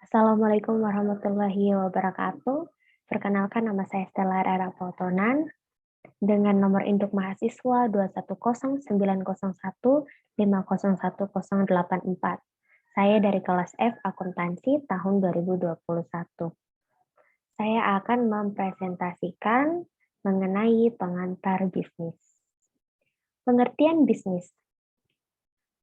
Assalamualaikum warahmatullahi wabarakatuh. Perkenalkan nama saya Stella Rara Potonan dengan nomor induk mahasiswa 2109015018084. Saya dari kelas F Akuntansi tahun 2021. Saya akan mempresentasikan mengenai pengantar bisnis. Pengertian bisnis.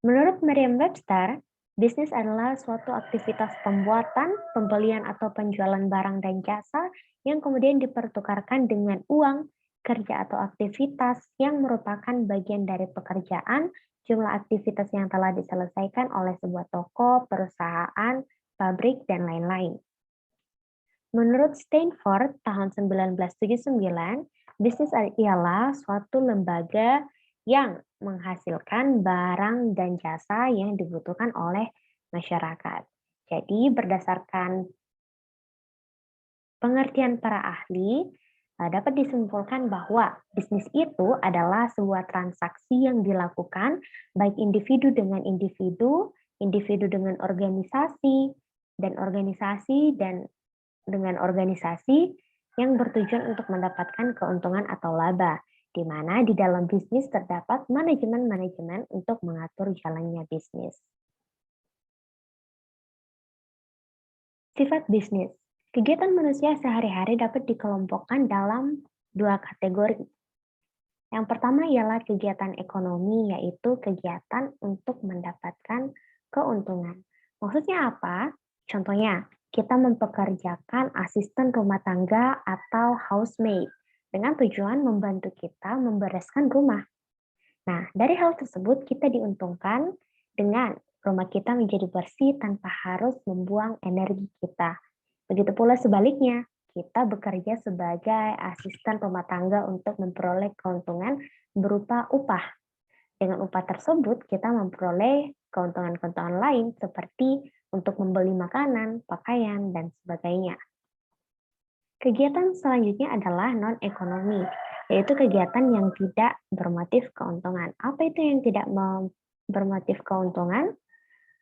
Menurut Merriam-Webster, bisnis adalah suatu aktivitas pembuatan, pembelian atau penjualan barang dan jasa yang kemudian dipertukarkan dengan uang, kerja atau aktivitas yang merupakan bagian dari pekerjaan, jumlah aktivitas yang telah diselesaikan oleh sebuah toko, perusahaan, pabrik, dan lain-lain. Menurut Stanford tahun 1979, bisnis ialah suatu lembaga yang menghasilkan barang dan jasa yang dibutuhkan oleh masyarakat. Jadi berdasarkan pengertian para ahli, dapat disimpulkan bahwa bisnis itu adalah sebuah transaksi yang dilakukan baik individu dengan individu, individu dengan organisasi, dan organisasi dengan organisasi yang bertujuan untuk mendapatkan keuntungan atau laba, di mana di dalam bisnis terdapat manajemen-manajemen untuk mengatur jalannya bisnis. Sifat bisnis. Kegiatan manusia sehari-hari dapat dikelompokkan dalam dua kategori. Yang pertama ialah kegiatan ekonomi, yaitu kegiatan untuk mendapatkan keuntungan. Maksudnya apa? Contohnya, kita mempekerjakan asisten rumah tangga atau housemaid dengan tujuan membantu kita membereskan rumah. Nah, dari hal tersebut kita diuntungkan dengan rumah kita menjadi bersih tanpa harus membuang energi kita. Begitu pula sebaliknya, kita bekerja sebagai asisten rumah tangga untuk memperoleh keuntungan berupa upah. Dengan upah tersebut, kita memperoleh keuntungan-keuntungan lain seperti untuk membeli makanan, pakaian, dan sebagainya. Kegiatan selanjutnya adalah non-ekonomi, yaitu kegiatan yang tidak bermotif keuntungan. Apa itu yang tidak bermotif keuntungan?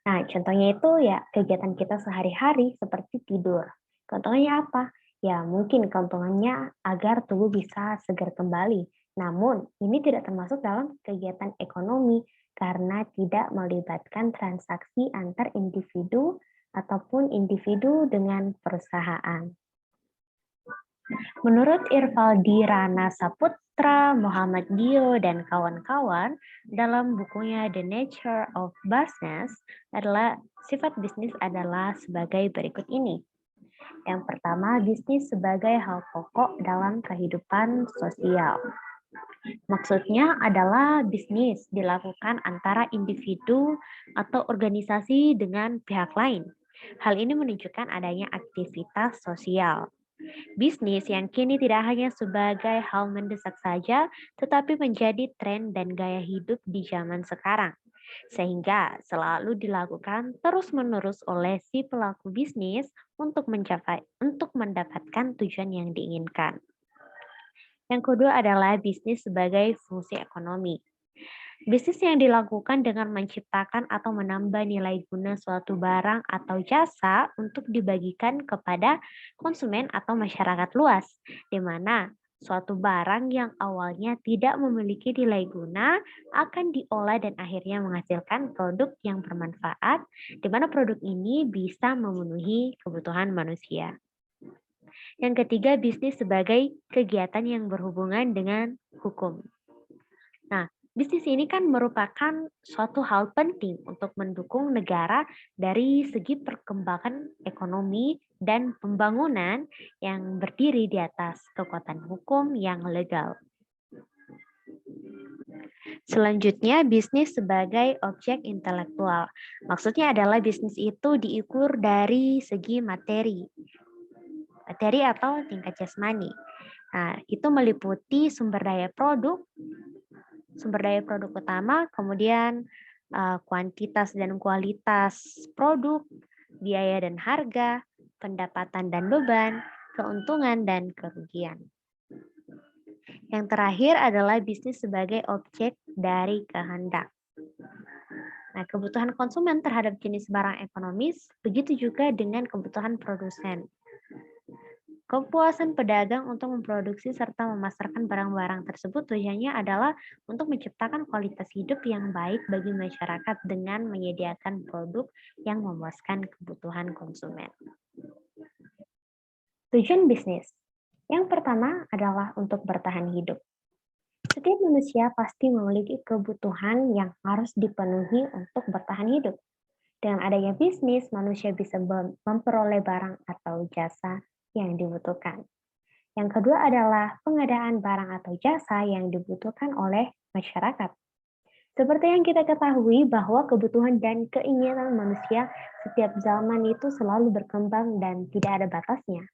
Nah, contohnya itu ya kegiatan kita sehari-hari seperti tidur. Keuntungannya apa? Ya, mungkin keuntungannya agar tubuh bisa segar kembali. Namun, ini tidak termasuk dalam kegiatan ekonomi karena tidak melibatkan transaksi antar individu ataupun individu dengan perusahaan. Menurut Irvaldi Rana Saputra, Muhammad Dio, dan kawan-kawan, dalam bukunya The Nature of Business, adalah sifat bisnis adalah sebagai berikut ini. Yang pertama, bisnis sebagai hal pokok dalam kehidupan sosial. Maksudnya adalah bisnis dilakukan antara individu atau organisasi dengan pihak lain. Hal ini menunjukkan adanya aktivitas sosial. Bisnis yang kini tidak hanya sebagai hal mendesak saja, tetapi menjadi tren dan gaya hidup di zaman sekarang. Sehingga selalu dilakukan terus-menerus oleh si pelaku bisnis untuk mendapatkan tujuan yang diinginkan. Yang kedua adalah bisnis sebagai fungsi ekonomi. Bisnis yang dilakukan dengan menciptakan atau menambah nilai guna suatu barang atau jasa untuk dibagikan kepada konsumen atau masyarakat luas, di mana suatu barang yang awalnya tidak memiliki nilai guna akan diolah dan akhirnya menghasilkan produk yang bermanfaat, di mana produk ini bisa memenuhi kebutuhan manusia. Yang ketiga, bisnis sebagai kegiatan yang berhubungan dengan hukum. Nah, bisnis ini kan merupakan suatu hal penting untuk mendukung negara dari segi perkembangan ekonomi dan pembangunan yang berdiri di atas kekuatan hukum yang legal. Selanjutnya, bisnis sebagai objek intelektual. Maksudnya adalah bisnis itu diukur dari segi materi atau tingkat jasmani. Nah, itu meliputi sumber daya produk utama, kemudian kuantitas dan kualitas produk, biaya dan harga, pendapatan dan beban, keuntungan dan kerugian. Yang terakhir adalah bisnis sebagai objek dari kehendak. Nah, kebutuhan konsumen terhadap jenis barang ekonomis, begitu juga dengan kebutuhan produsen. Kepuasan pedagang untuk memproduksi serta memasarkan barang-barang tersebut tujuannya adalah untuk menciptakan kualitas hidup yang baik bagi masyarakat dengan menyediakan produk yang memuaskan kebutuhan konsumen. Tujuan bisnis. Yang pertama adalah untuk bertahan hidup. Setiap manusia pasti memiliki kebutuhan yang harus dipenuhi untuk bertahan hidup. Dengan adanya bisnis, manusia bisa memperoleh barang atau jasa yang dibutuhkan. Yang kedua adalah pengadaan barang atau jasa yang dibutuhkan oleh masyarakat. Seperti yang kita ketahui bahwa kebutuhan dan keinginan manusia setiap zaman itu selalu berkembang dan tidak ada batasnya.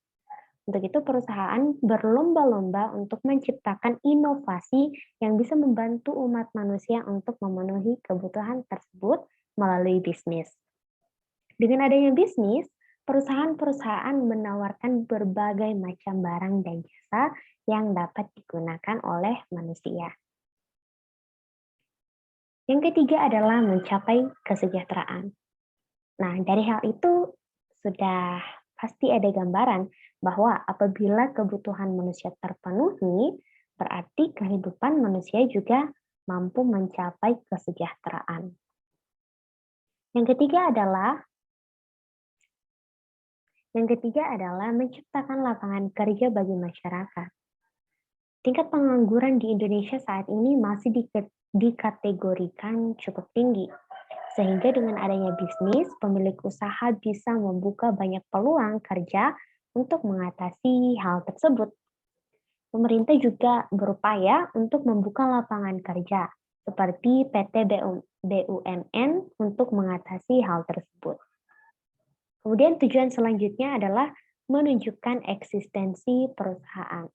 Untuk itu perusahaan berlomba-lomba untuk menciptakan inovasi yang bisa membantu umat manusia untuk memenuhi kebutuhan tersebut melalui bisnis. Dengan adanya bisnis, perusahaan-perusahaan menawarkan berbagai macam barang dan jasa yang dapat digunakan oleh manusia. Yang ketiga adalah mencapai kesejahteraan. Nah, dari hal itu sudah pasti ada gambaran bahwa apabila kebutuhan manusia terpenuhi, berarti kehidupan manusia juga mampu mencapai kesejahteraan. Yang ketiga adalah menciptakan lapangan kerja bagi masyarakat. Tingkat pengangguran di Indonesia saat ini masih dikategorikan cukup tinggi, sehingga dengan adanya bisnis, pemilik usaha bisa membuka banyak peluang kerja untuk mengatasi hal tersebut. Pemerintah juga berupaya untuk membuka lapangan kerja, seperti PT BUMN untuk mengatasi hal tersebut. Kemudian tujuan selanjutnya adalah menunjukkan eksistensi perusahaan.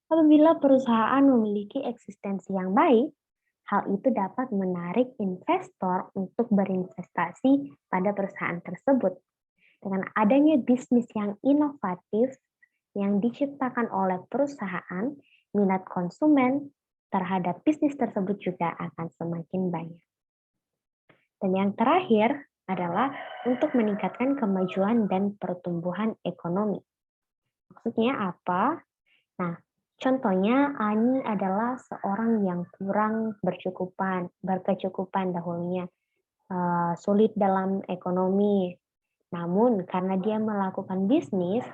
Apabila perusahaan memiliki eksistensi yang baik, hal itu dapat menarik investor untuk berinvestasi pada perusahaan tersebut. Dengan adanya bisnis yang inovatif yang diciptakan oleh perusahaan, minat konsumen terhadap bisnis tersebut juga akan semakin banyak. Dan yang terakhir adalah untuk meningkatkan kemajuan dan pertumbuhan ekonomi. Maksudnya apa? Nah, contohnya Ani adalah seorang yang kurang berkecukupan dahulunya, sulit dalam ekonomi. Namun karena dia melakukan bisnis,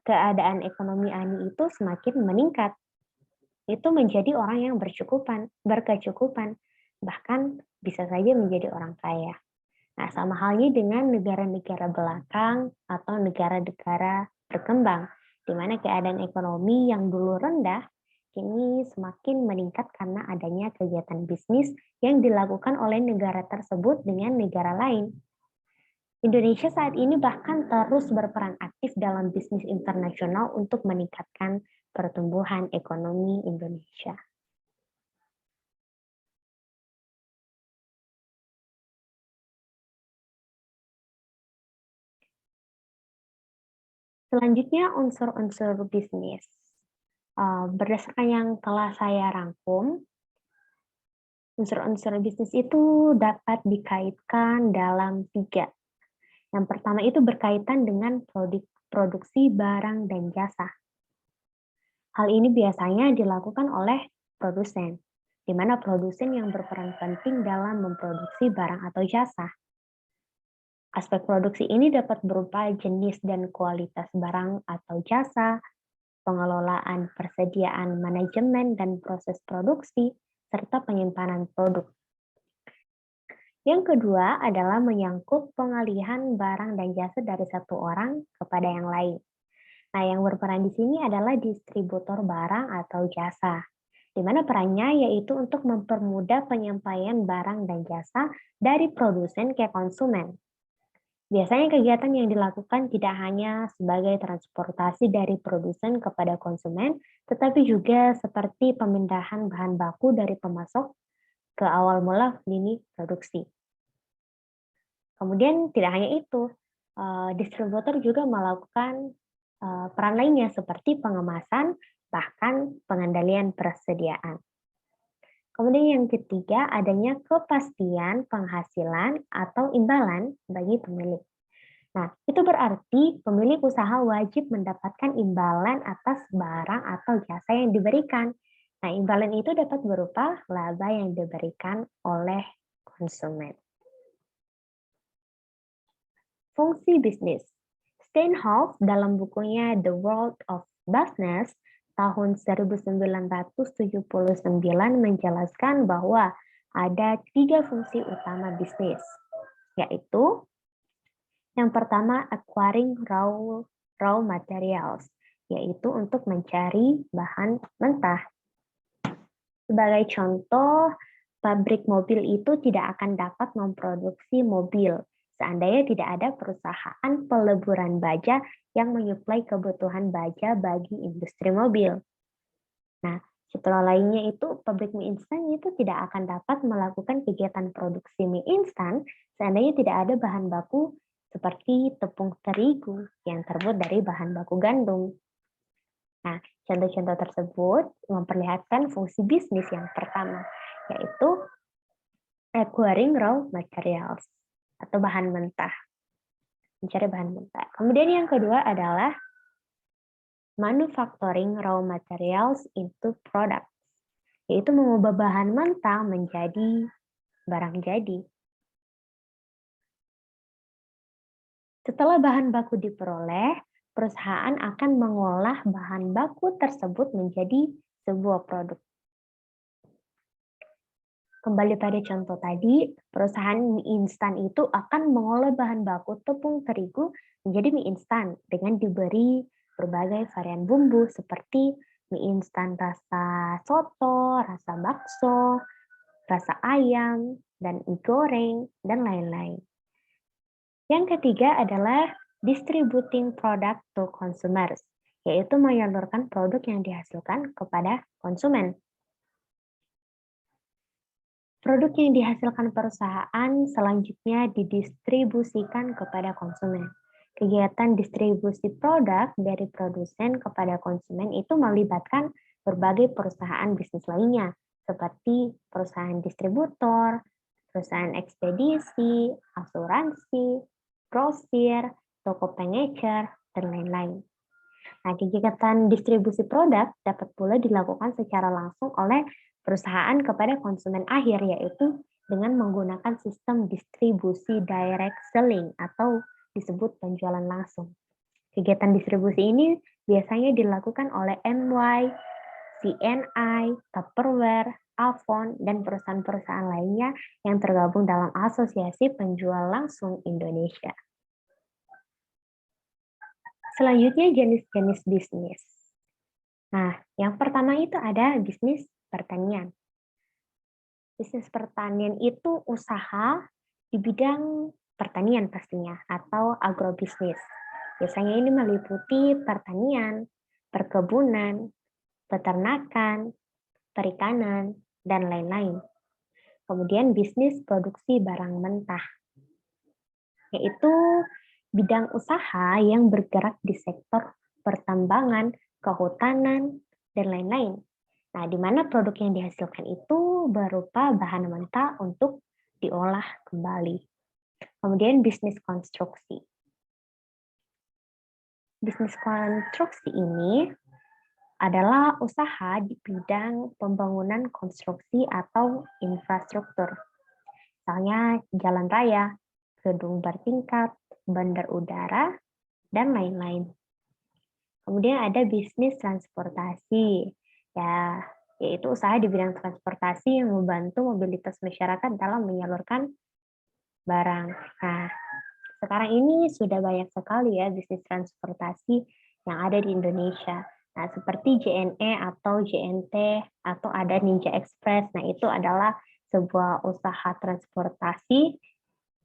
keadaan ekonomi Ani itu semakin meningkat. Itu menjadi orang yang berkecukupan, bahkan bisa saja menjadi orang kaya. Nah, sama halnya dengan negara-negara belakang atau negara-negara berkembang, di mana keadaan ekonomi yang dulu rendah, kini semakin meningkat karena adanya kegiatan bisnis yang dilakukan oleh negara tersebut dengan negara lain. Indonesia saat ini bahkan terus berperan aktif dalam bisnis internasional untuk meningkatkan pertumbuhan ekonomi Indonesia. Selanjutnya unsur-unsur bisnis. Berdasarkan yang telah saya rangkum, unsur-unsur bisnis itu dapat dikaitkan dalam 3. Yang pertama itu berkaitan dengan produksi barang dan jasa. Hal ini biasanya dilakukan oleh produsen, di mana produsen yang berperan penting dalam memproduksi barang atau jasa. Aspek produksi ini dapat berupa jenis dan kualitas barang atau jasa, pengelolaan persediaan manajemen dan proses produksi, serta penyimpanan produk. Yang kedua adalah menyangkut pengalihan barang dan jasa dari satu orang kepada yang lain. Nah, yang berperan di sini adalah distributor barang atau jasa, di mana perannya yaitu untuk mempermudah penyampaian barang dan jasa dari produsen ke konsumen. Biasanya kegiatan yang dilakukan tidak hanya sebagai transportasi dari produsen kepada konsumen, tetapi juga seperti pemindahan bahan baku dari pemasok ke awal mula lini produksi. Kemudian tidak hanya itu, distributor juga melakukan peran lainnya seperti pengemasan, bahkan pengendalian persediaan. Kemudian yang ketiga, adanya kepastian penghasilan atau imbalan bagi pemilik. Nah, itu berarti pemilik usaha wajib mendapatkan imbalan atas barang atau jasa yang diberikan. Nah, imbalan itu dapat berupa laba yang diberikan oleh konsumen. Fungsi bisnis. Steinhoff dalam bukunya The World of Business tahun 1979 menjelaskan bahwa ada 3 fungsi utama bisnis, yaitu yang pertama acquiring raw materials, yaitu untuk mencari bahan mentah. Sebagai contoh, pabrik mobil itu tidak akan dapat memproduksi mobil seandainya tidak ada perusahaan peleburan baja yang menyuplai kebutuhan baja bagi industri mobil. Nah, setelah lainnya itu pabrik mie instan itu tidak akan dapat melakukan kegiatan produksi mie instan seandainya tidak ada bahan baku seperti tepung terigu yang terbuat dari bahan baku gandum. Nah, contoh-contoh tersebut memperlihatkan fungsi bisnis yang pertama, yaitu acquiring raw materials atau bahan mentah, mencari bahan mentah. Kemudian yang kedua adalah manufacturing raw materials into products, yaitu mengubah bahan mentah menjadi barang jadi. Setelah bahan baku diperoleh, perusahaan akan mengolah bahan baku tersebut menjadi sebuah produk. Kembali pada contoh tadi, perusahaan mie instan itu akan mengolah bahan baku tepung terigu menjadi mie instan dengan diberi berbagai varian bumbu seperti mie instan rasa soto, rasa bakso, rasa ayam, dan mie goreng, dan lain-lain. Yang ketiga adalah distributing product to consumers, yaitu menyalurkan produk yang dihasilkan kepada konsumen. Produk yang dihasilkan perusahaan selanjutnya didistribusikan kepada konsumen. Kegiatan distribusi produk dari produsen kepada konsumen itu melibatkan berbagai perusahaan bisnis lainnya, seperti perusahaan distributor, perusahaan ekspedisi, asuransi, grosir, toko pengecer, dan lain-lain. Nah, kegiatan distribusi produk dapat pula dilakukan secara langsung oleh perusahaan kepada konsumen akhir, yaitu dengan menggunakan sistem distribusi direct selling atau disebut penjualan langsung. Kegiatan distribusi ini biasanya dilakukan oleh MY, CNI, Tupperware, Avon, dan perusahaan-perusahaan lainnya yang tergabung dalam Asosiasi Penjual Langsung Indonesia. Selanjutnya jenis-jenis bisnis. Nah, yang pertama itu ada bisnis pertanian. Bisnis pertanian itu usaha di bidang pertanian pastinya, atau agrobisnis. Biasanya ini meliputi pertanian, perkebunan, peternakan, perikanan, dan lain-lain. Kemudian bisnis produksi barang mentah, yaitu bidang usaha yang bergerak di sektor pertambangan, kehutanan, dan lain-lain. Nah, di mana produk yang dihasilkan itu berupa bahan mentah untuk diolah kembali. Kemudian bisnis konstruksi. Bisnis konstruksi ini adalah usaha di bidang pembangunan konstruksi atau infrastruktur. Misalnya jalan raya, gedung bertingkat, bandar udara, dan lain-lain. Kemudian ada bisnis transportasi, ya, yaitu usaha di bidang transportasi yang membantu mobilitas masyarakat dalam menyalurkan barang. Nah, sekarang ini sudah banyak sekali ya bisnis transportasi yang ada di Indonesia. Nah, seperti JNE atau JNT atau ada Ninja Express. Nah, itu adalah sebuah usaha transportasi,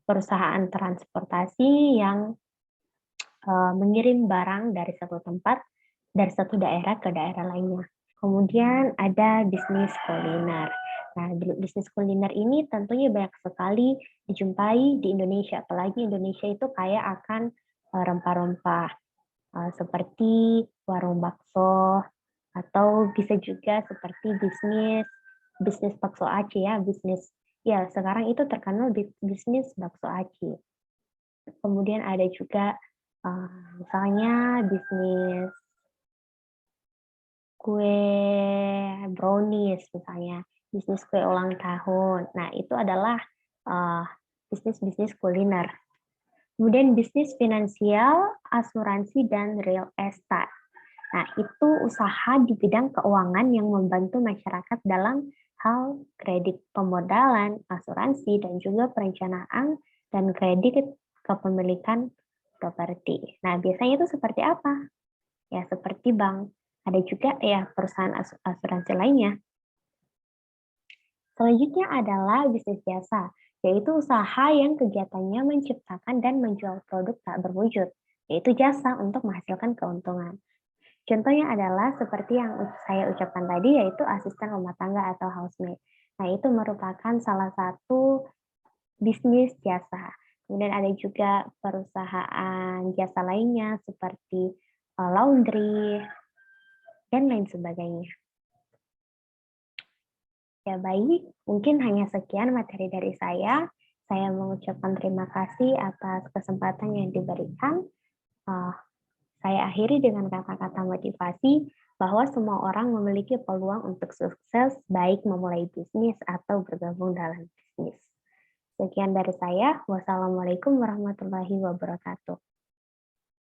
perusahaan transportasi yang mengirim barang dari satu tempat, dari satu daerah ke daerah lainnya. Kemudian ada bisnis kuliner. Nah, bisnis kuliner ini tentunya banyak sekali dijumpai di Indonesia, apalagi Indonesia itu kaya akan rempah-rempah, seperti warung bakso, atau bisa juga seperti bisnis bisnis bakso aci ya, sekarang itu terkenal bisnis bakso aci. Kemudian ada juga misalnya bisnis kue brownies misalnya, bisnis kue ulang tahun. Nah, itu adalah bisnis-bisnis kuliner. Kemudian bisnis finansial, asuransi, dan real estate. Nah, itu usaha di bidang keuangan yang membantu masyarakat dalam hal kredit pemodalan, asuransi, dan juga perencanaan dan kredit kepemilikan properti. Nah, biasanya itu seperti apa? Ya, seperti bank. Ada juga ya perusahaan asuransi lainnya. Selanjutnya adalah bisnis jasa, yaitu usaha yang kegiatannya menciptakan dan menjual produk tak berwujud, yaitu jasa untuk menghasilkan keuntungan. Contohnya adalah seperti yang saya ucapkan tadi, yaitu asisten rumah tangga atau housemaid. Nah, itu merupakan salah satu bisnis jasa. Kemudian ada juga perusahaan jasa lainnya seperti laundry, dan lain sebagainya. Ya baik, mungkin hanya sekian materi dari saya. Saya mengucapkan terima kasih atas kesempatan yang diberikan. Saya akhiri dengan kata-kata motivasi bahwa semua orang memiliki peluang untuk sukses, baik memulai bisnis atau bergabung dalam bisnis. Sekian dari saya. Wassalamualaikum warahmatullahi wabarakatuh.